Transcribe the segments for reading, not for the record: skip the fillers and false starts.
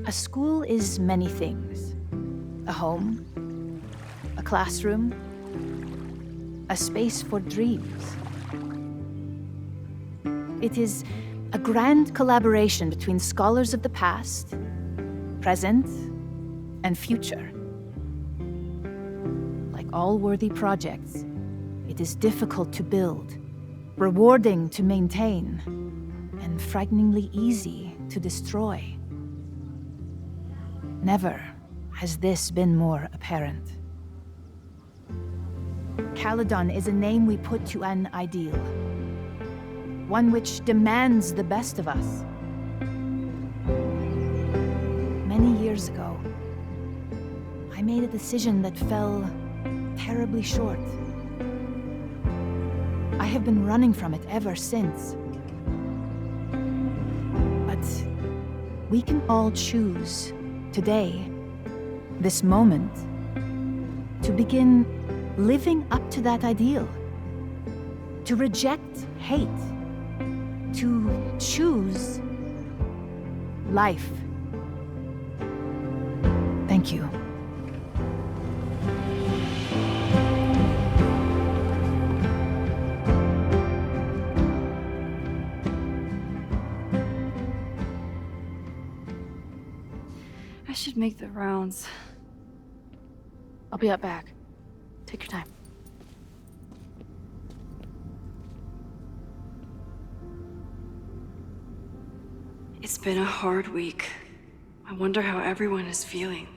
A school is many things. A home, a classroom, a space for dreams. It is a grand collaboration between scholars of the past, present, and future. Like all worthy projects, it is difficult to build, rewarding to maintain, and frighteningly easy to destroy. Never has this been more apparent. Caledon is a name we put to an ideal. One which demands the best of us. Many years ago, I made a decision that fell terribly short. I have been running from it ever since. But we can all choose today, this moment, to begin living up to that ideal. To reject hate. To choose life. Thank you. I should make the rounds. I'll be up back. Take your time. It's been a hard week. I wonder how everyone is feeling.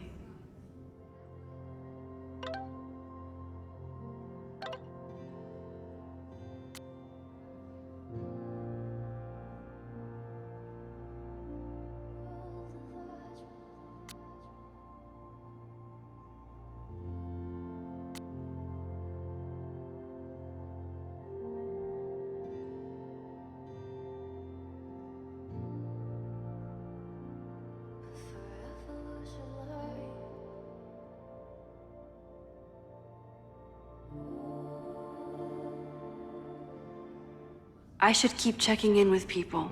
I should keep checking in with people.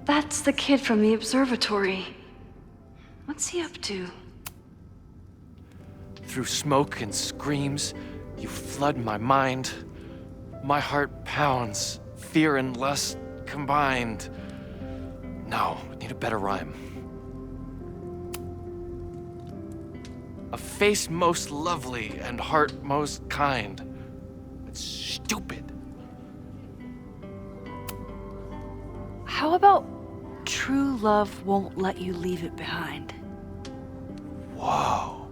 That's the kid from the observatory. What's he up to? Through smoke and screams, you flood my mind. My heart pounds, fear and lust combined. No, I need a better rhyme. A face most lovely and heart most kind. It's stupid. How about true love won't let you leave it behind? Whoa.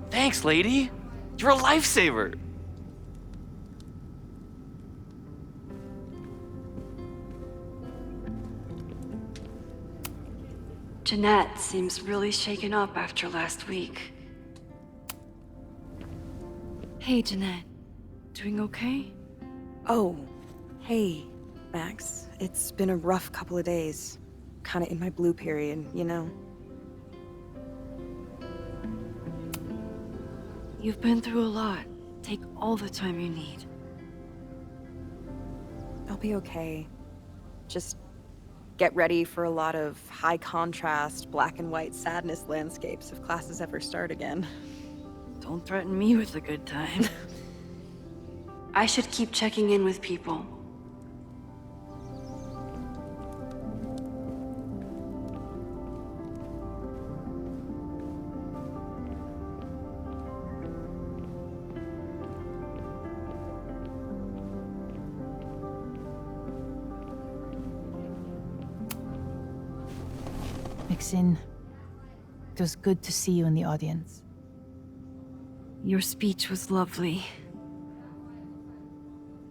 Thanks, lady. You're a lifesaver. Jeanette seems really shaken up after last week. Hey, Jeanette. Doing okay? Oh, hey, Max. It's been a rough couple of days. Kinda in my blue period, you know? You've been through a lot. Take all the time you need. I'll be okay. Just get ready for a lot of high contrast, black and white sadness landscapes if classes ever start again. Don't threaten me with a good time. I should keep checking in with people. Mixin, it was good to see you in the audience. Your speech was lovely.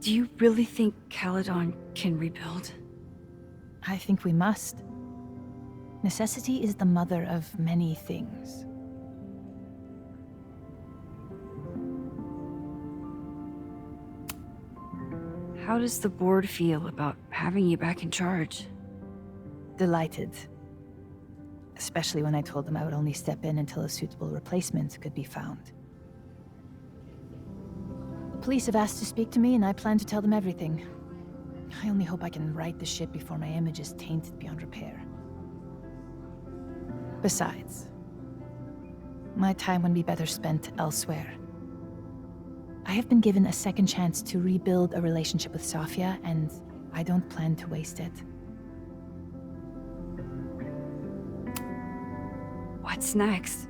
Do you really think Caledon can rebuild? I think we must. Necessity is the mother of many things. How does the board feel about having you back in charge? Delighted. Especially when I told them I would only step in until a suitable replacement could be found. Police have asked to speak to me, and I plan to tell them everything. I only hope I can right the ship before my image is tainted beyond repair. Besides, my time would be better spent elsewhere. I have been given a second chance to rebuild a relationship with Sofia, and I don't plan to waste it. What's next?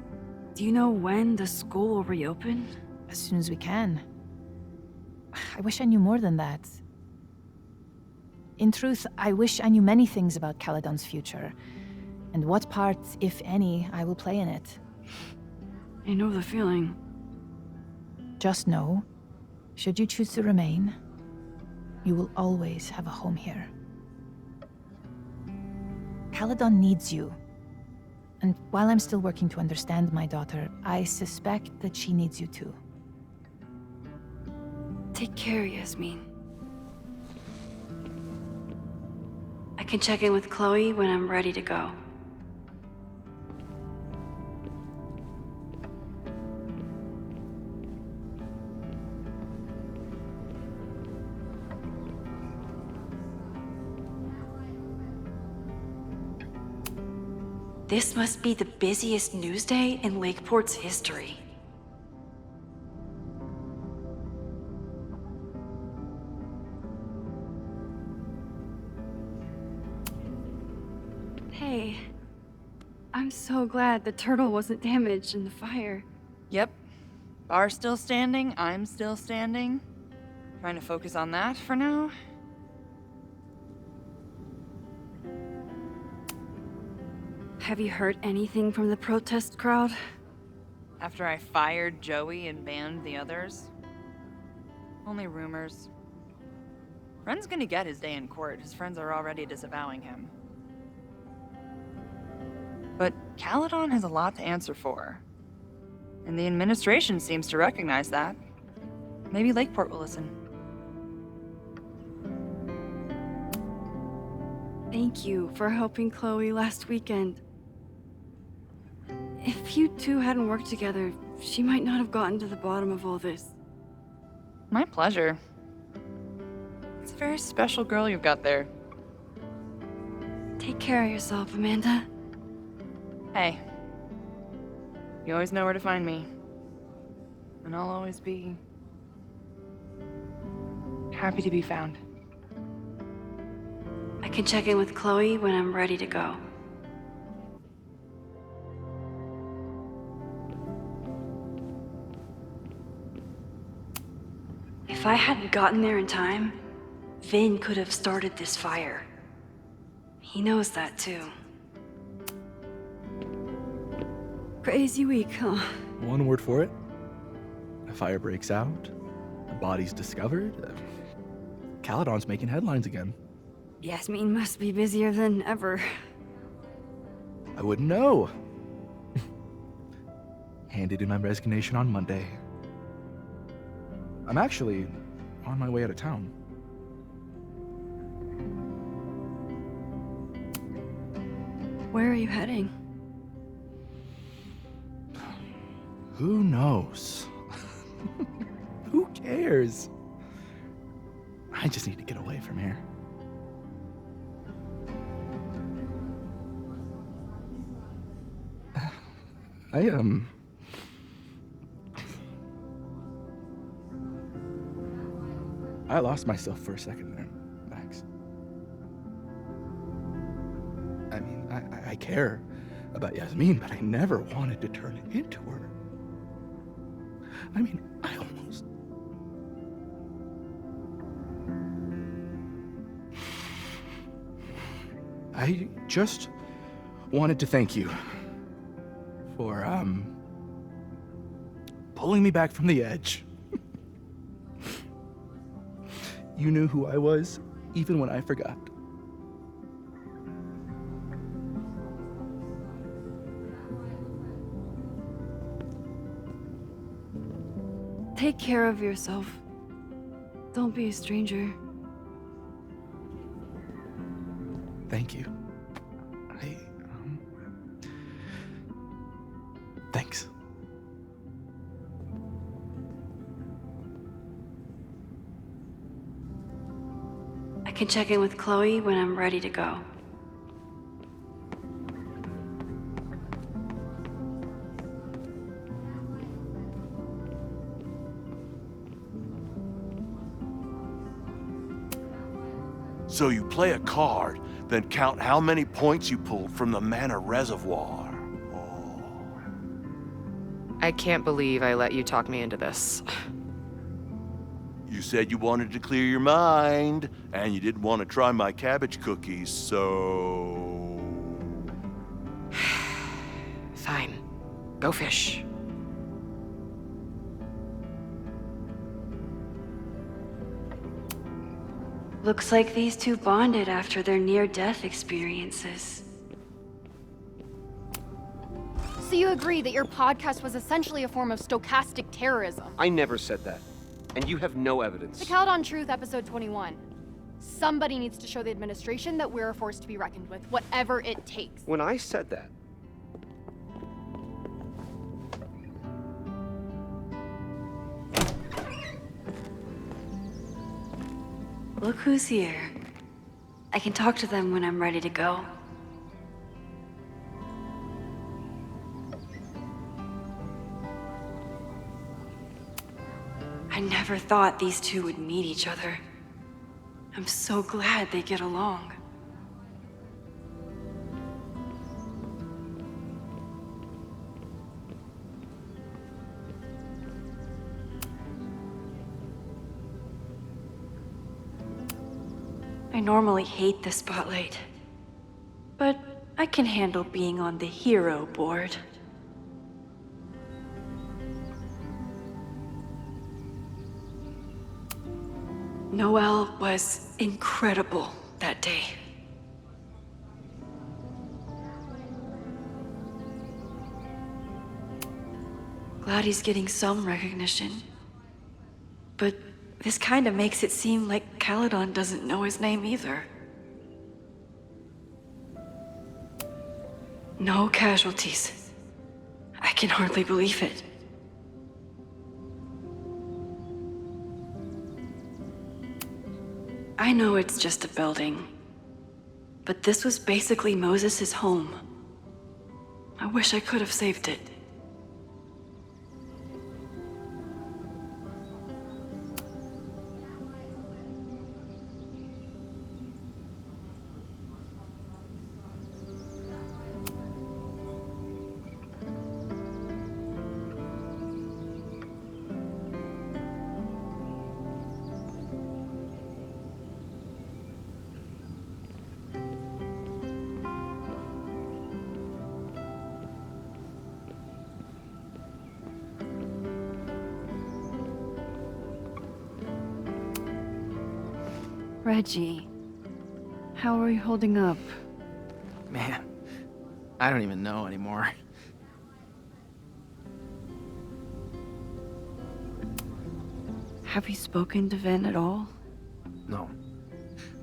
Do you know when the school will reopen? As soon as we can. I wish I knew more than that. In truth, I wish I knew many things about Caledon's future, and what part, if any, I will play in it. I know the feeling. Just know, should you choose to remain, you will always have a home here. Caledon needs you. And while I'm still working to understand my daughter, I suspect that she needs you too. Take care, Yasmin. I can check in with Chloe when I'm ready to go. This must be the busiest news day in Lakeport's history. Hey, I'm so glad the turtle wasn't damaged in the fire. Yep. Bar's still standing, I'm still standing. Trying to focus on that for now. Have you heard anything from the protest crowd? After I fired Joey and banned the others? Only rumors. Ren's gonna get his day in court. His friends are already disavowing him. But Caledon has a lot to answer for. And the administration seems to recognize that. Maybe Lakeport will listen. Thank you for helping Chloe last weekend. If you two hadn't worked together, she might not have gotten to the bottom of all this. My pleasure. It's a very special girl you've got there. Take care of yourself, Amanda. Hey. You always know where to find me. And I'll always be happy to be found. I can check in with Chloe when I'm ready to go. If I hadn't gotten there in time, Vin could have started this fire. He knows that too. Crazy week, huh? One word for it. A fire breaks out. A body's discovered. Caledon's making headlines again. Yasmin must be busier than ever. I wouldn't know. Handed in my resignation on Monday. I'm actually on my way out of town. Where are you heading? Who knows? Who cares? I just need to get away from here. I lost myself for a second there, Max. I mean, I care about Yasmin, but I never wanted to turn it into her. I mean, I just wanted to thank you for, pulling me back from the edge. You knew who I was, even when I forgot. Take care of yourself. Don't be a stranger. Thank you. Thanks. I can check in with Chloe when I'm ready to go. So you play a card, then count how many points you pulled from the mana reservoir. Oh. I can't believe I let you talk me into this. You said you wanted to clear your mind, and you didn't want to try my cabbage cookies, so... Fine. Go fish. Looks like these two bonded after their near-death experiences. So you agree that your podcast was essentially a form of stochastic terrorism? I never said that. And you have no evidence. The Caledon Truth, episode 21. Somebody needs to show the administration that we're a force to be reckoned with, whatever it takes. When I said that, Look who's here. I can talk to them when I'm ready to go. I never thought these two would meet each other. I'm so glad they get along. I normally hate the spotlight, but I can handle being on the hero board. Noel was incredible that day. Glad he's getting some recognition. But this kind of makes it seem like Caledon doesn't know his name either. No casualties. I can hardly believe it. I know it's just a building, but this was basically Moses' home. I wish I could have saved it. Reggie, how are you holding up? Man, I don't even know anymore. Have you spoken to Ven at all? No.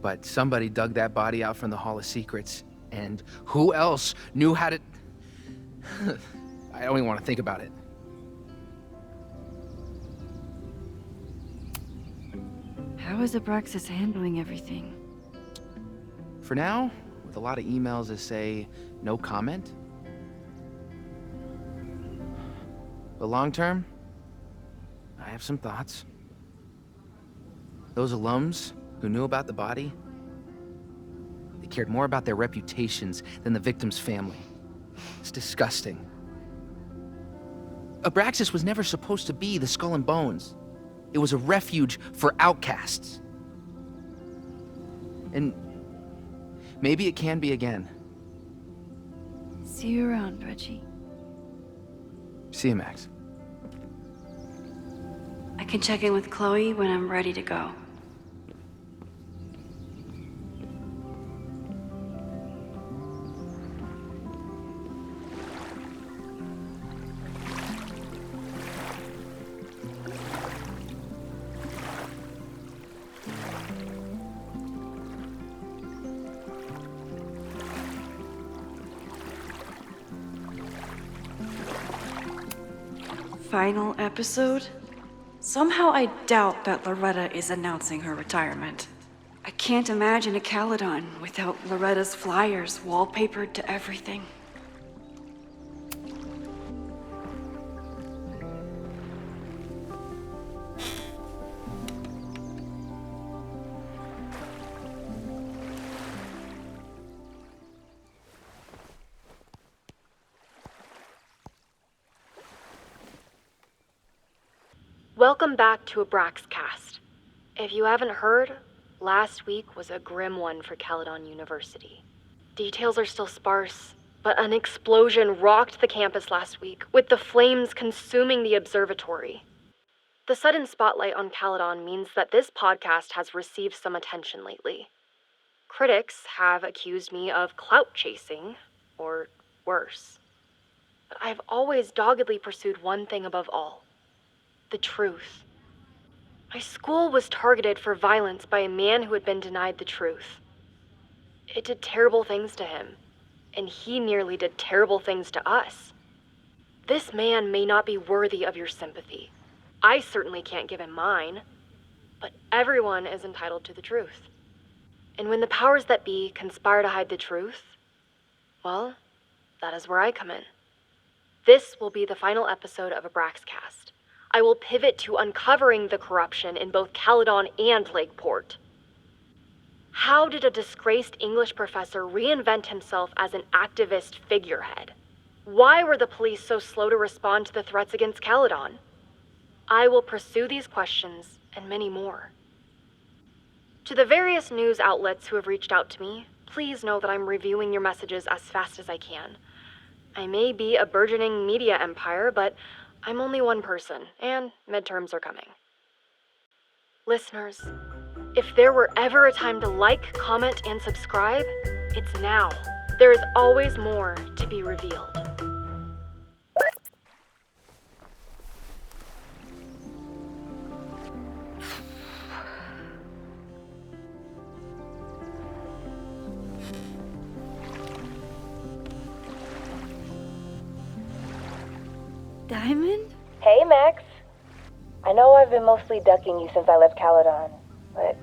But somebody dug that body out from the Hall of Secrets, and who else knew how to... I don't even want to think about it. How is Abraxas handling everything? For now, with a lot of emails that say no comment. But long term, I have some thoughts. Those alums who knew about the body, they cared more about their reputations than the victim's family. It's disgusting. Abraxas was never supposed to be the Skull and Bones. It was a refuge for outcasts. And maybe it can be again. See you around, Reggie. See you, Max. I can check in with Chloe when I'm ready to go. Final episode? Somehow I doubt that Loretta is announcing her retirement. I can't imagine a Caledon without Loretta's flyers wallpapered to everything. Welcome back to Abraxcast. If you haven't heard, last week was a grim one for Caledon University. Details are still sparse, but an explosion rocked the campus last week, with the flames consuming the observatory. The sudden spotlight on Caledon means that this podcast has received some attention lately. Critics have accused me of clout chasing, or worse. But I've always doggedly pursued one thing above all: the truth. My school was targeted for violence by a man who had been denied the truth. It did terrible things to him, and he nearly did terrible things to us. This man may not be worthy of your sympathy. I certainly can't give him mine, but everyone is entitled to the truth. And when the powers that be conspire to hide the truth, well, that is where I come in. This will be the final episode of Abraxcast. I will pivot to uncovering the corruption in both Caledon and Lakeport. How did a disgraced English professor reinvent himself as an activist figurehead? Why were the police so slow to respond to the threats against Caledon? I will pursue these questions and many more. To the various news outlets who have reached out to me, please know that I'm reviewing your messages as fast as I can. I may be a burgeoning media empire, but I'm only one person, and midterms are coming. Listeners, if there were ever a time to like, comment, and subscribe, it's now. There is always more to be revealed. Diamond? Hey, Max. I know I've been mostly ducking you since I left Caledon, but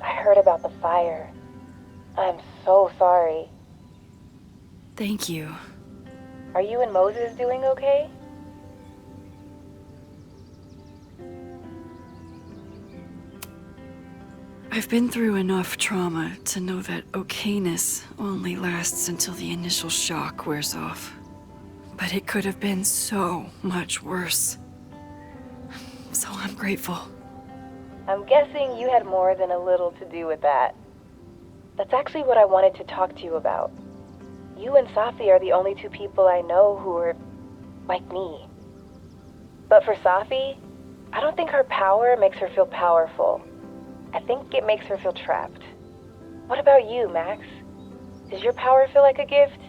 I heard about the fire. I'm so sorry. Thank you. Are you and Moses doing okay? I've been through enough trauma to know that okayness only lasts until the initial shock wears off. But it could have been so much worse. So I'm grateful. I'm guessing you had more than a little to do with that. That's actually what I wanted to talk to you about. You and Safi are the only two people I know who are like me. But for Safi, I don't think her power makes her feel powerful. I think it makes her feel trapped. What about you, Max? Does your power feel like a gift?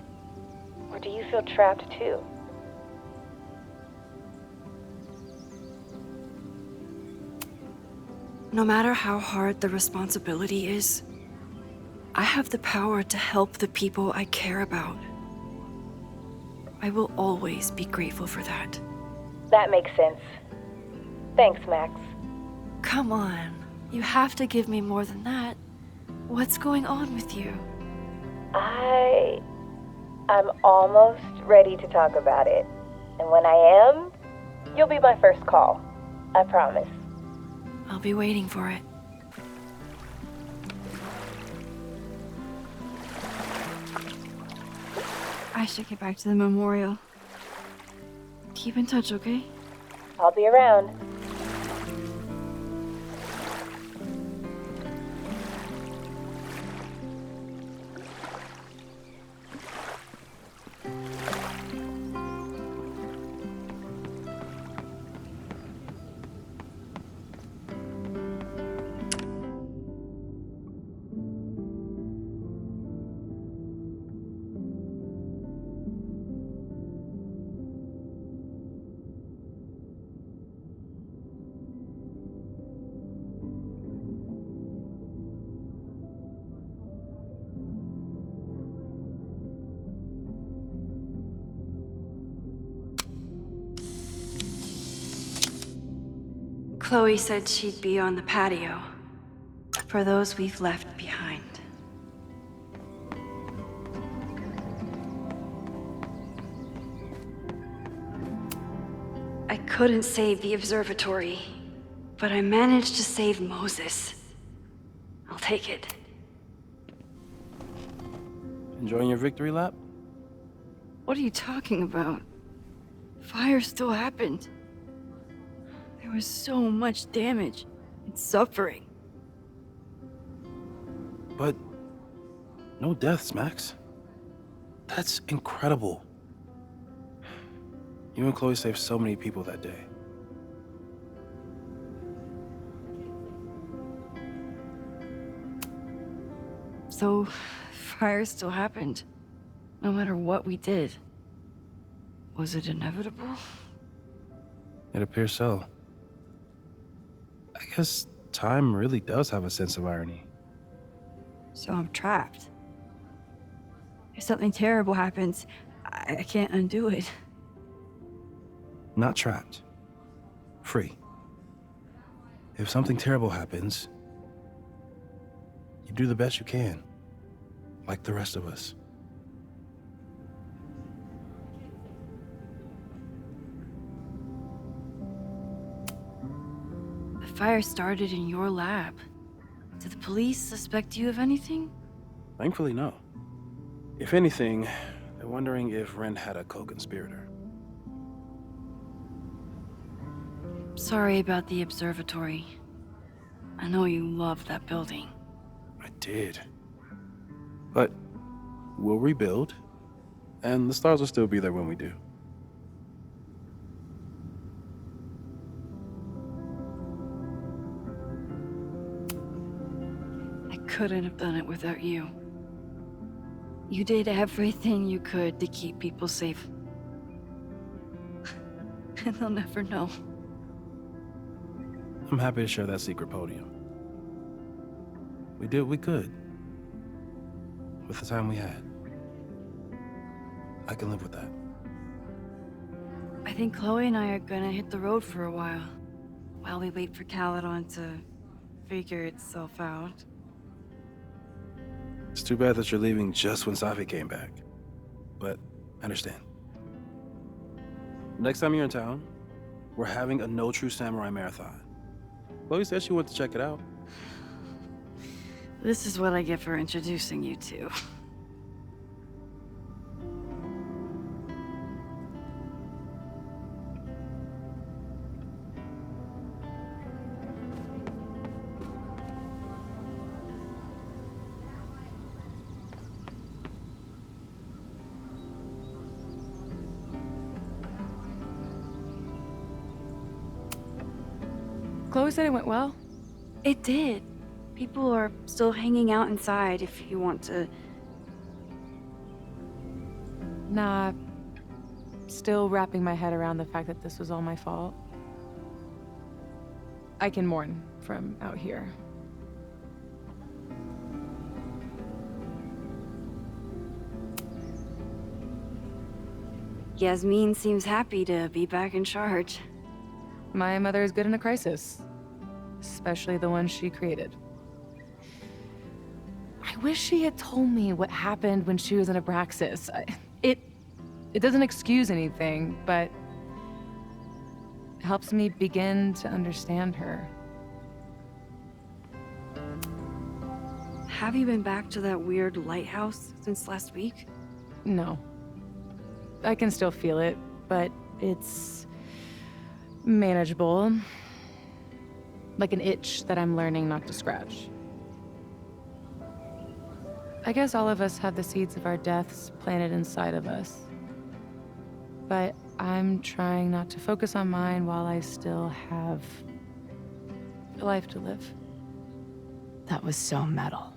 Or do you feel trapped too? No matter how hard the responsibility is, I have the power to help the people I care about. I will always be grateful for that. That makes sense. Thanks, Max. Come on, you have to give me more than that. What's going on with you? I'm almost ready to talk about it. And when I am, you'll be my first call. I promise. I'll be waiting for it. I should get back to the memorial. Keep in touch, okay? I'll be around. Chloe said she'd be on the patio. for those we've left behind. I couldn't save the observatory, but I managed to save Moses. I'll take it. Enjoying your victory lap? What are you talking about? Fire still happened. There was so much damage and suffering. But no deaths, Max. That's incredible. You and Chloe saved so many people that day. So, fire still happened, no matter what we did. Was it inevitable? It appears so. I guess time really does have a sense of irony. So I'm trapped. If something terrible happens, I can't undo it. Not trapped. Free. If something terrible happens, you do the best you can, like the rest of us. The fire started in your lab. Did the police suspect you of anything? Thankfully, no. If anything, they're wondering if Ren had a co-conspirator. Sorry about the observatory. I know you loved that building. I did. But we'll rebuild, and the stars will still be there when we do. I couldn't have done it without you. You did everything you could to keep people safe. And they'll never know. I'm happy to share that secret podium. We did what we could with the time we had. I can live with that. I think Chloe and I are gonna hit the road for a while we wait for Caledon to figure itself out. It's too bad that you're leaving just when Safi came back. But I understand. Next time you're in town, we're having a No True Samurai marathon. Chloe said she wanted to check it out. This is what I get for introducing you to. Chloe said it went well. It did. People are still hanging out inside if you want to. Nah, still wrapping my head around the fact that this was all my fault. I can mourn from out here. Yasmin seems happy to be back in charge. My mother is good in a crisis, especially the one she created. I wish she had told me what happened when she was in Abraxas. It doesn't excuse anything, but helps me begin to understand her. Have you been back to that weird lighthouse since last week? No. I can still feel it, but it's manageable. Like an itch that I'm learning not to scratch. I guess all of us have the seeds of our deaths planted inside of us. But I'm trying not to focus on mine while I still have a life to live. That was so metal.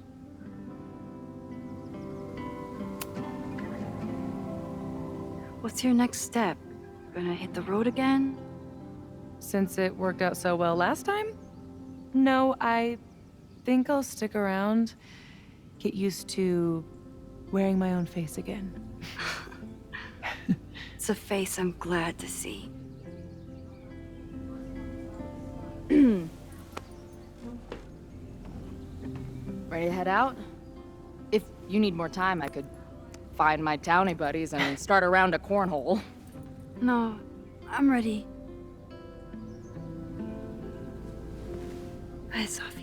What's your next step? Gonna hit the road again? Since it worked out so well last time? No, I think I'll stick around, get used to wearing my own face again. It's a face I'm glad to see. Ready to head out? If you need more time, I could find my townie buddies and start a round of cornhole. No, I'm ready. Bye, Sophie.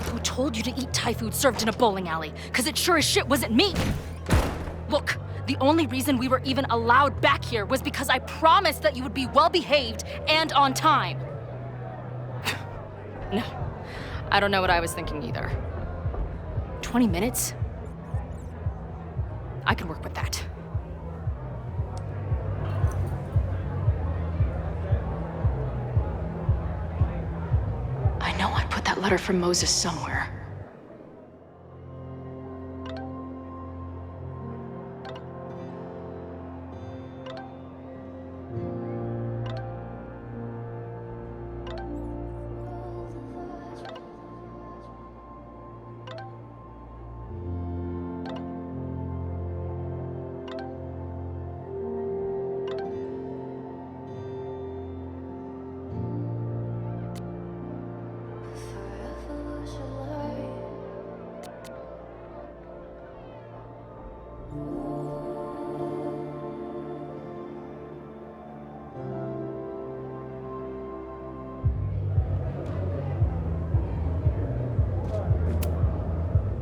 Who told you to eat Thai food served in a bowling alley? Cause it sure as shit wasn't me! Look, the only reason we were even allowed back here was because I promised that you would be well-behaved and on time. No, I don't know what I was thinking either. 20 minutes? I can work with that. I know I put that letter from Moses somewhere.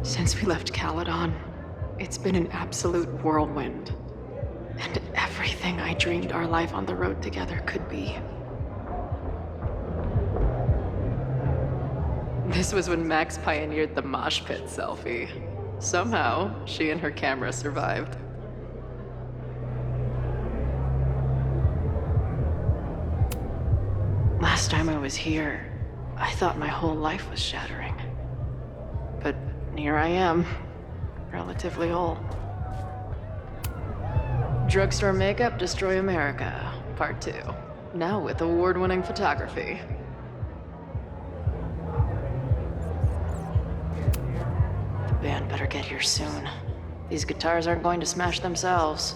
Since we left Caledon, it's been an absolute whirlwind. And everything I dreamed our life on the road together could be. This was when Max pioneered the mosh pit selfie. Somehow, she and her camera survived. Last time I was here, I thought my whole life was shattering. But here I am, relatively whole. Drugstore Makeup Destroy America, Part 2. Now with award-winning photography. The band better get here soon. These guitars aren't going to smash themselves.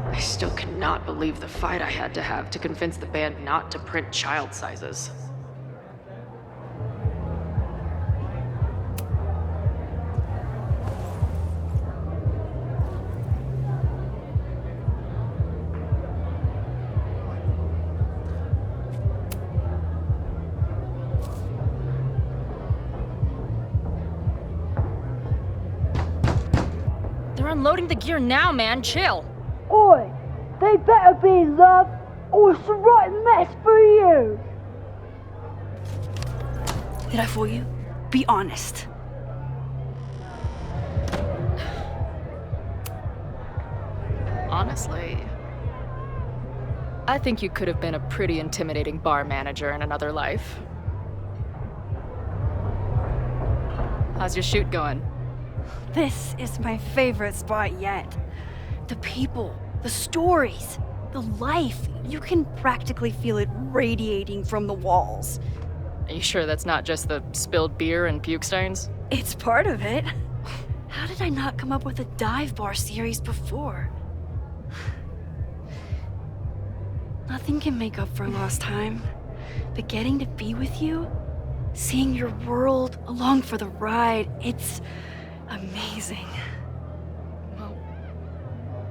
I still cannot believe the fight I had to have to convince the band not to print child sizes. They're unloading the gear now, man. Chill. Oi, they better be in love, or it's the right mess for you! Did I fool you? Be honest. Honestly, I think you could have been a pretty intimidating bar manager in another life. How's your shoot going? This is my favorite spot yet. The people, the stories, the life. You can practically feel it radiating from the walls. Are you sure that's not just the spilled beer and puke stains? It's part of it. How did I not come up with a dive bar series before? Nothing can make up for lost time, but getting to be with you, seeing your world along for the ride, it's amazing. Well,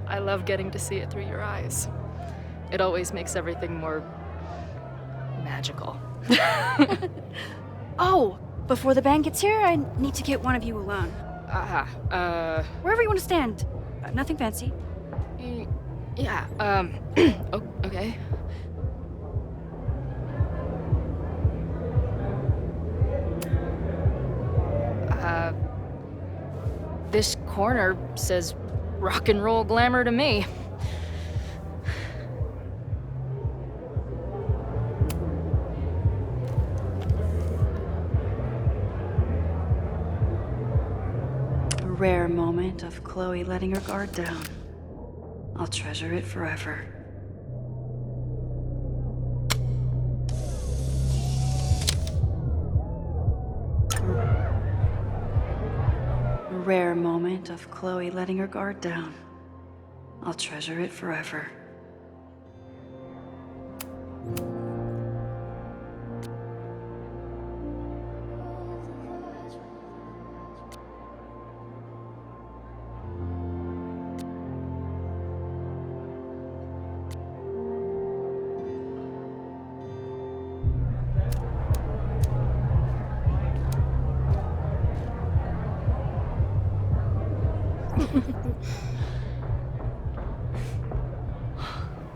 I love getting to see it through your eyes. It always makes everything more magical. Oh, before the band gets here, I need to get one of you alone. Wherever you want to stand. Nothing fancy. Yeah, okay. This corner says rock and roll glamour to me. A rare moment of Chloe letting her guard down. I'll treasure it forever. A rare moment of Chloe letting her guard down. I'll treasure it forever.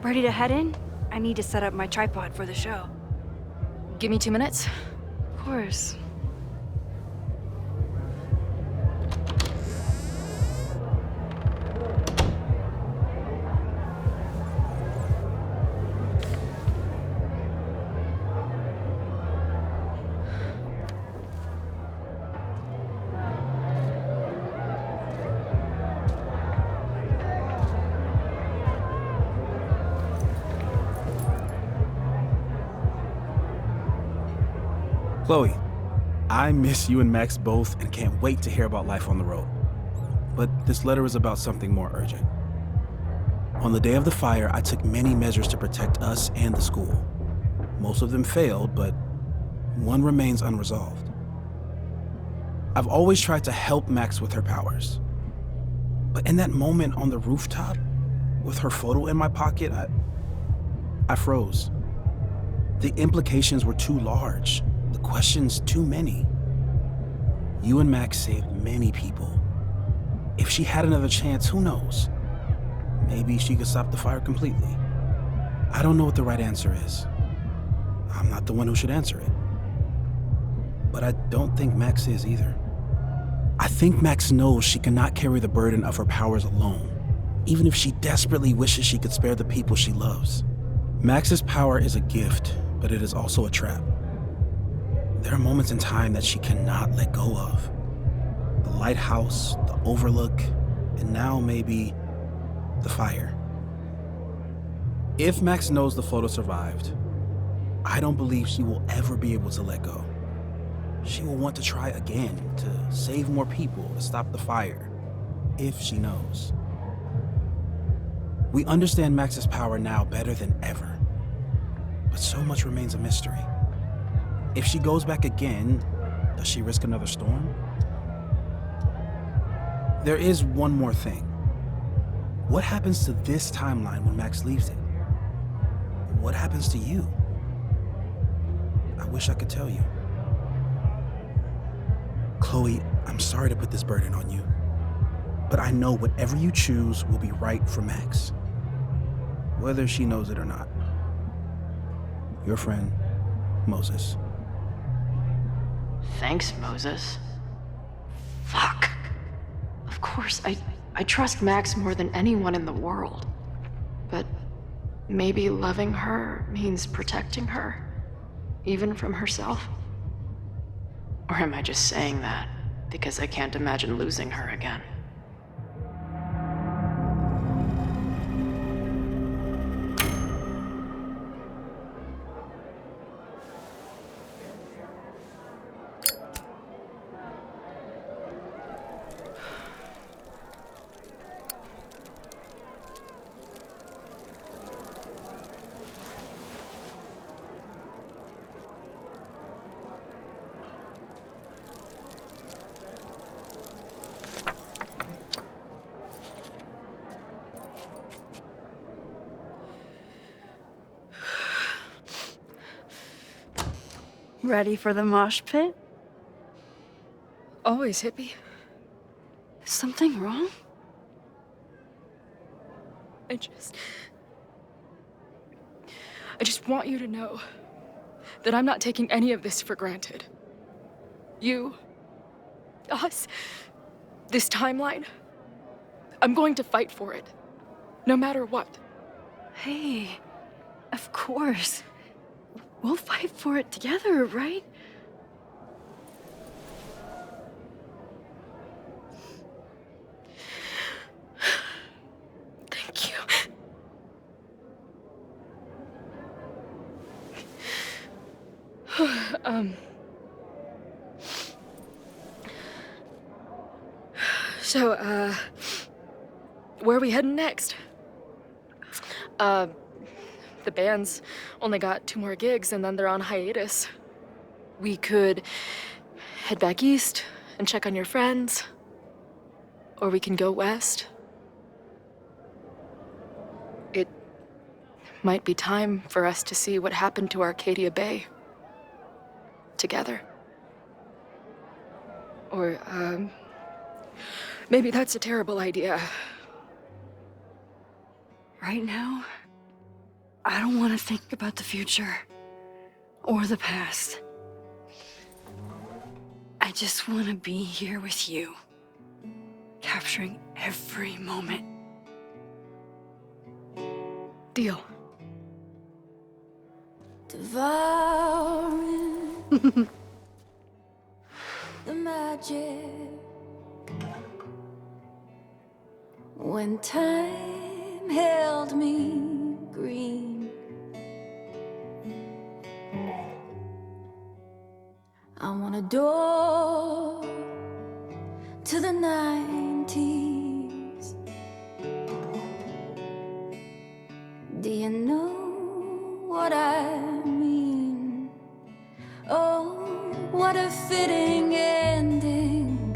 Ready to head in? I need to set up my tripod for the show. Give me 2 minutes. Of course. Chloe, I miss you and Max both and can't wait to hear about life on the road. But this letter is about something more urgent. On the day of the fire, I took many measures to protect us and the school. Most of them failed, but one remains unresolved. I've always tried to help Max with her powers. But in that moment on the rooftop, with her photo in my pocket, I froze. The implications were too large. The questions too many. You and Max saved many people. If she had another chance, who knows? Maybe she could stop the fire completely. I don't know what the right answer is. I'm not the one who should answer it. But I don't think Max is either. I think Max knows she cannot carry the burden of her powers alone, even if she desperately wishes she could spare the people she loves. Max's power is a gift, but it is also a trap. There are moments in time that she cannot let go of. The lighthouse, the overlook, and now maybe the fire. If Max knows the photo survived, I don't believe she will ever be able to let go. She will want to try again to save more people, to stop the fire, if she knows. We understand Max's power now better than ever, but so much remains a mystery. If she goes back again, does she risk another storm? There is one more thing. What happens to this timeline when Max leaves it? What happens to you? I wish I could tell you. Chloe, I'm sorry to put this burden on you, but I know whatever you choose will be right for Max, whether she knows it or not. Your friend, Moses. Thanks, Moses. Fuck. Of course, I trust Max more than anyone in the world. But maybe loving her means protecting her, even from herself? Or am I just saying that because I can't imagine losing her again? Ready for the mosh pit? Always, hippie. Is something wrong? I just want you to know that I'm not taking any of this for granted. You, us, this timeline. I'm going to fight for it, no matter what. Hey, of course. We'll fight for it together, right? Thank you. So, where are we heading next? The band's only got 2 more gigs and then they're on hiatus. We could head back east and check on your friends, or we can go west. It might be time for us to see what happened to Arcadia Bay together. Or, maybe that's a terrible idea. Right now, I don't want to think about the future or the past. I just want to be here with you, capturing every moment. Deal. Devouring the magic when time held me green. I want a door to the 90s. Do you know what I mean? Oh, what a fitting ending.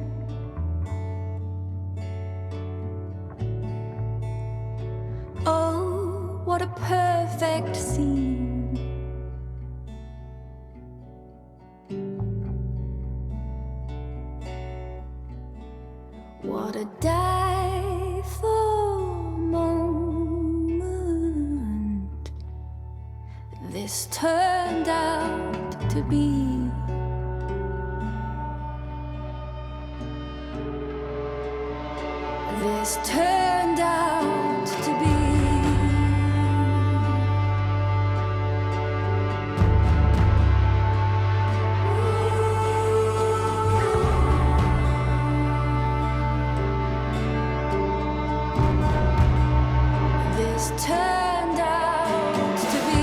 Oh, what a perfect scene. What a die for moment this turned out to be. This turned out to be. This turned out to be.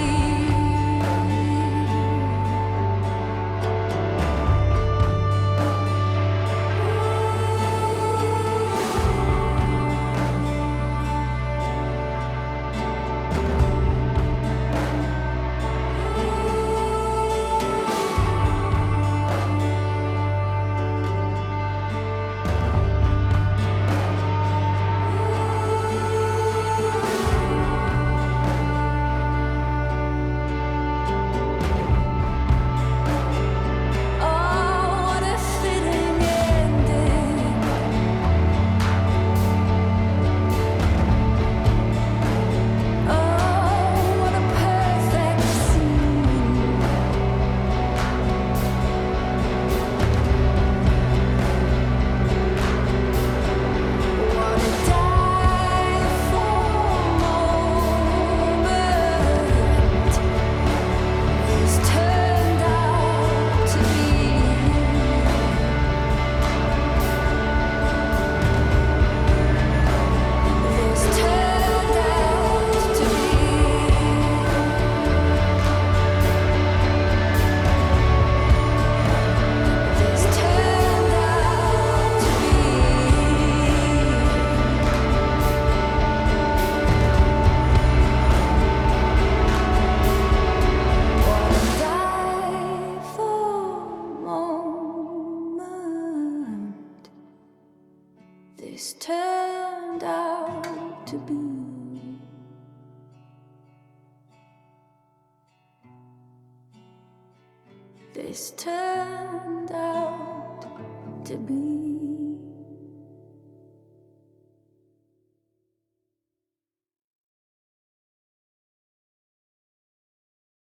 This turned out to be. This turned out to be.